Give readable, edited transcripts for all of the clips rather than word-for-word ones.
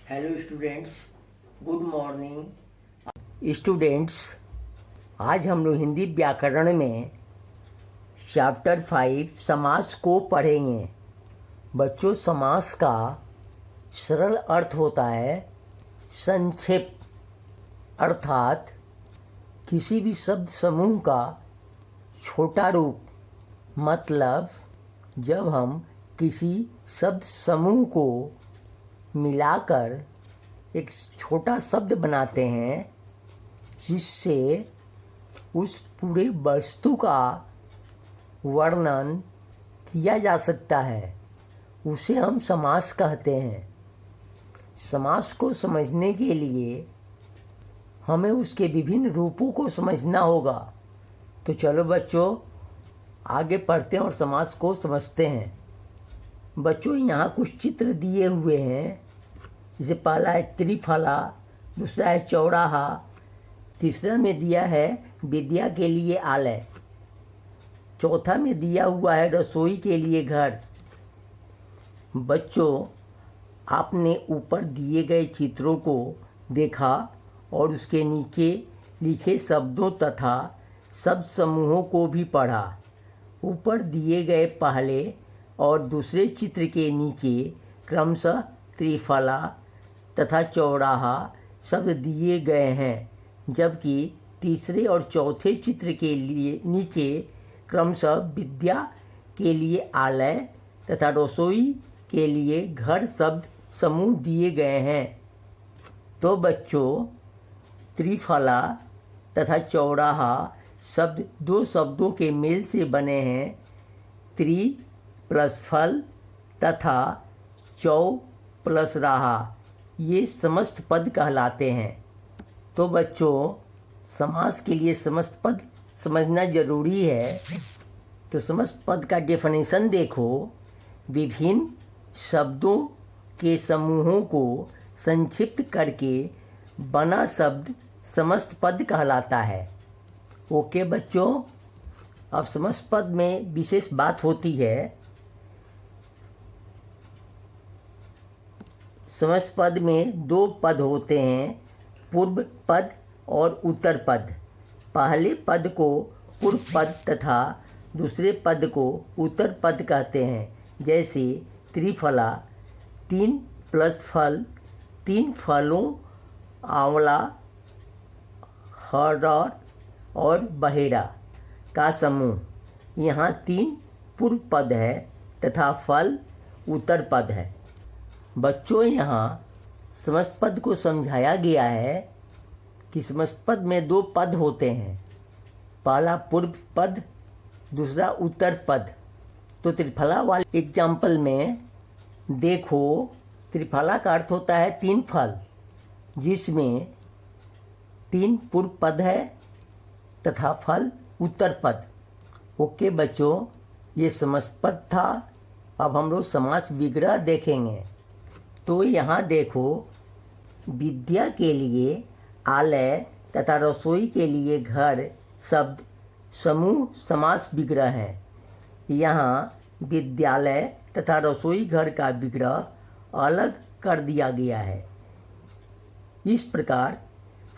Hello students, good morning students. आज हम लोग हिंदी व्याकरण में चैप्टर 5 समास को पढ़ेंगे। बच्चों, समास का सरल अर्थ होता है संक्षेप, अर्थात किसी भी शब्द समूह का छोटा रूप। मतलब जब हम किसी शब्द समूह को मिलाकर एक छोटा शब्द बनाते हैं जिससे उस पूरे वस्तु का वर्णन किया जा सकता है, उसे हम समास कहते हैं। समास को समझने के लिए हमें उसके विभिन्न रूपों को समझना होगा। तो चलो बच्चों, आगे पढ़ते हैं और समास को समझते हैं। बच्चों, यहाँ कुछ चित्र दिए हुए हैं। जैसे पहला है त्रिफला, दूसरा है चौराहा, तीसरा में दिया है विद्या के लिए आलय, चौथा में दिया हुआ है रसोई के लिए घर। बच्चों, आपने ऊपर दिए गए चित्रों को देखा और उसके नीचे लिखे शब्दों तथा शब्द समूहों को भी पढ़ा। ऊपर दिए गए पहले और दूसरे चित्र के नीचे क्रमशः त्रिफला तथा चौराहा शब्द दिए गए हैं, जबकि तीसरे और चौथे चित्र के लिए नीचे क्रमशः विद्या के लिए आलय तथा रसोई के लिए घर शब्द समूह दिए गए हैं। तो बच्चों, त्रिफला तथा चौराहा शब्द दो शब्दों के मेल से बने हैं। त्रि प्लस फल तथा चौ प्लस राहा, ये समस्त पद कहलाते हैं। तो बच्चों, समास के लिए समस्त पद समझना जरूरी है। तो समस्त पद का डेफिनेशन देखो। विभिन्न शब्दों के समूहों को संक्षिप्त करके बना शब्द समस्त पद कहलाता है। ओके बच्चों, अब समस्त पद में विशेष बात होती है। समस्त पद में दो पद होते हैं, पूर्व पद और उत्तर पद। पहले पद को पूर्व पद तथा दूसरे पद को उत्तर पद कहते हैं। जैसे त्रिफला, 3 प्लस फल, 3 फलों आंवला, हरड़ और बहेड़ा का समूह। यहाँ 3 पूर्व पद है तथा फल उत्तर पद है। बच्चों, यहाँ समस्त पद को समझाया गया है कि समस्त पद में दो पद होते हैं, पहला पूर्व पद, दूसरा उत्तर पद। तो त्रिफला वाले एग्जाम्पल में देखो, त्रिफला का अर्थ होता है 3 फल, जिसमें 3 पूर्व पद है तथा फल उत्तर पद। ओके बच्चों, ये समस्त पद था। अब हम लोग समास विग्रह देखेंगे। तो यहाँ देखो, विद्या के लिए आलय तथा रसोई के लिए घर शब्द समूह समास विग्रह है। यहाँ विद्यालय तथा रसोई घर का विग्रह अलग कर दिया गया है। इस प्रकार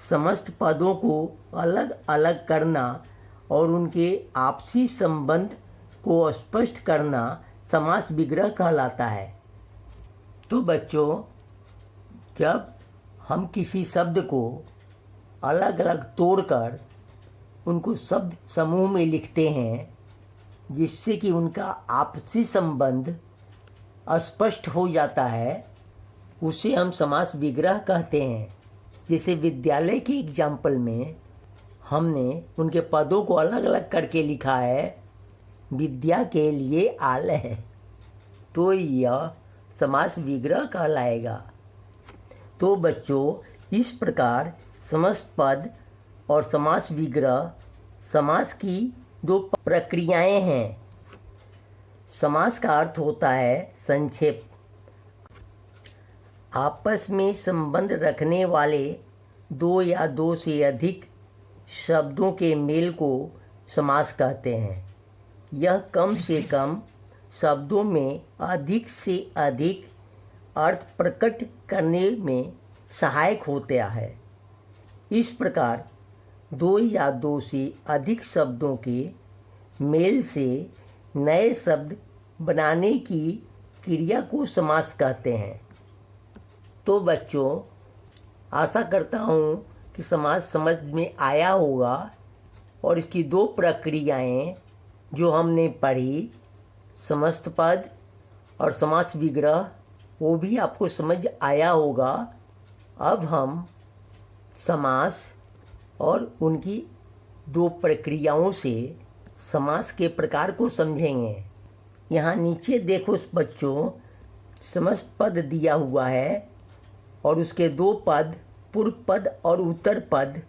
समस्त पदों को अलग अलग करना और उनके आपसी संबंध को स्पष्ट करना समास विग्रह कहलाता है। तो बच्चों, जब हम किसी शब्द को अलग अलग तोड़कर उनको शब्द समूह में लिखते हैं, जिससे कि उनका आपसी संबंध स्पष्ट हो जाता है, उसे हम समास विग्रह कहते हैं। जैसे विद्यालय के एग्जाम्पल में हमने उनके पदों को अलग अलग करके लिखा है, विद्या के लिए आलय, तो यह समास विग्रह कहलाएगा। तो बच्चों, इस प्रकार समस्त पद और समास विग्रह समास की दो प्रक्रियाएं हैं। समास का अर्थ होता है संक्षेप, आपस में संबंध रखने वाले दो या दो से अधिक शब्दों के मेल को समास कहते हैं। यह कम से कम शब्दों में अधिक से अधिक अर्थ प्रकट करने में सहायक होता है। इस प्रकार दो या दो से अधिक शब्दों के मेल से नए शब्द बनाने की क्रिया को समास कहते हैं। तो बच्चों, आशा करता हूँ कि समास समझ में आया होगा और इसकी दो प्रक्रियाएं जो हमने पढ़ी, समस्त पद और समास विग्रह, वो भी आपको समझ आया होगा। अब हम समास और उनकी दो प्रक्रियाओं से समास के प्रकार को समझेंगे। यहाँ नीचे देखो बच्चों, समस्त पद दिया हुआ है और उसके दो पद, पूर्व पद और उत्तर पद,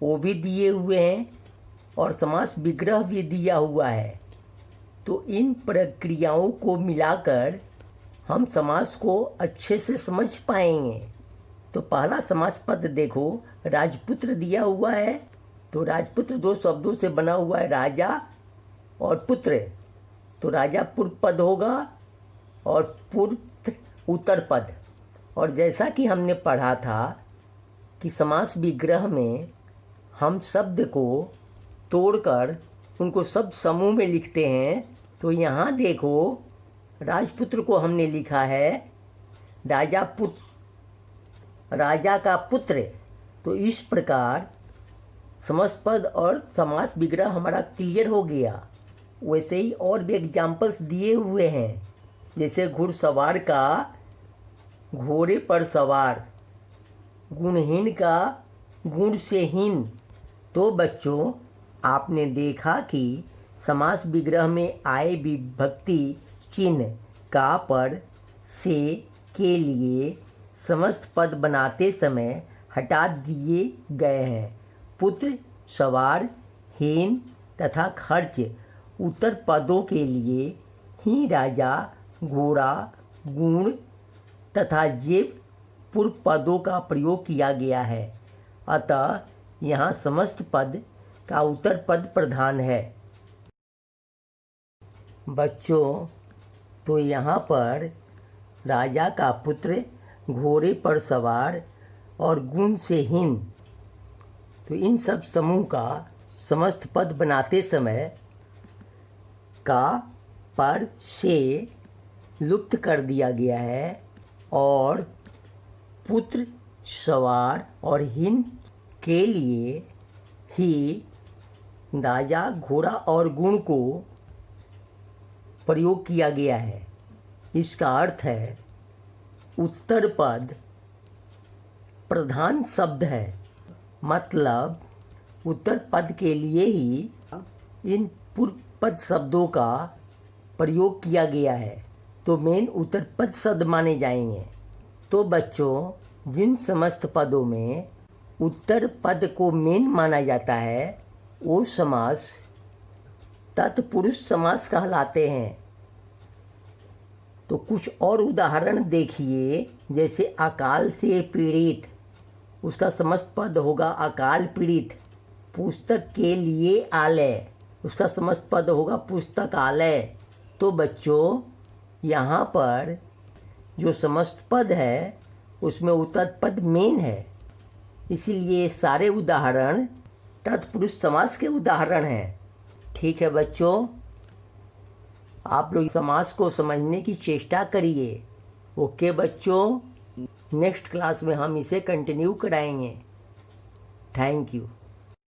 वो भी दिए हुए हैं और समास विग्रह भी दिया हुआ है। तो इन प्रक्रियाओं को मिलाकर हम समास को अच्छे से समझ पाएंगे। तो पहला समास पद देखो, राजपुत्र दिया हुआ है। तो राजपुत्र दो शब्दों से बना हुआ है, राजा और पुत्र। तो राजा पूर्व पद होगा और पुत्र उत्तर पद। और जैसा कि हमने पढ़ा था कि समास विग्रह में हम शब्द को तोड़कर उनको शब्द समूह में लिखते हैं। तो यहाँ देखो, राजपुत्र को हमने लिखा है राजा का पुत्र। तो इस प्रकार समस्त पद और समास विग्रह हमारा क्लियर हो गया। वैसे ही और भी एग्जाम्पल्स दिए हुए हैं, जैसे घुड़सवार का घोड़े पर सवार, गुणहीन का गुण से हीन। तो बच्चों, आपने देखा कि समास विग्रह में आए विभक्ति चिन्ह का, पर, से के लिए समस्त पद बनाते समय हटा दिए गए हैं। पुत्र, सवार, हीन तथा खर्च उत्तर पदों के लिए ही राजा, घोड़ा, गुण तथा जेब पूर्व पदों का प्रयोग किया गया है। अतः यहाँ समस्त पद का उत्तर पद प्रधान है। बच्चों, तो यहाँ पर राजा का पुत्र, घोड़े पर सवार और गुण से हीन, तो इन सब समूह का समस्त पद बनाते समय का, पर, से लुप्त कर दिया गया है और पुत्र, सवार और हीन के लिए ही राजा, घोड़ा और गुण को प्रयोग किया गया है। इसका अर्थ है उत्तर पद प्रधान शब्द है, मतलब उत्तर पद के लिए ही इन पूर्व पद शब्दों का प्रयोग किया गया है। तो मेन उत्तर पद शब्द माने जाएंगे। तो बच्चों, जिन समस्त पदों में उत्तर पद को मेन माना जाता है, वो समास तत्पुरुष समास कहलाते हैं। तो कुछ और उदाहरण देखिए, जैसे अकाल से पीड़ित, उसका समस्त पद होगा अकाल पीड़ित। पुस्तक के लिए आलय, उसका समस्त पद होगा पुस्तकालय। तो बच्चों, यहाँ पर जो समस्त पद है उसमें उत्तर पद मेन है, इसीलिए सारे उदाहरण तत्पुरुष समास के उदाहरण हैं। ठीक है बच्चों, आप लोग समास को समझने की चेष्टा करिए। ओके बच्चों, नेक्स्ट क्लास में हम इसे कंटिन्यू कराएंगे। Thank you.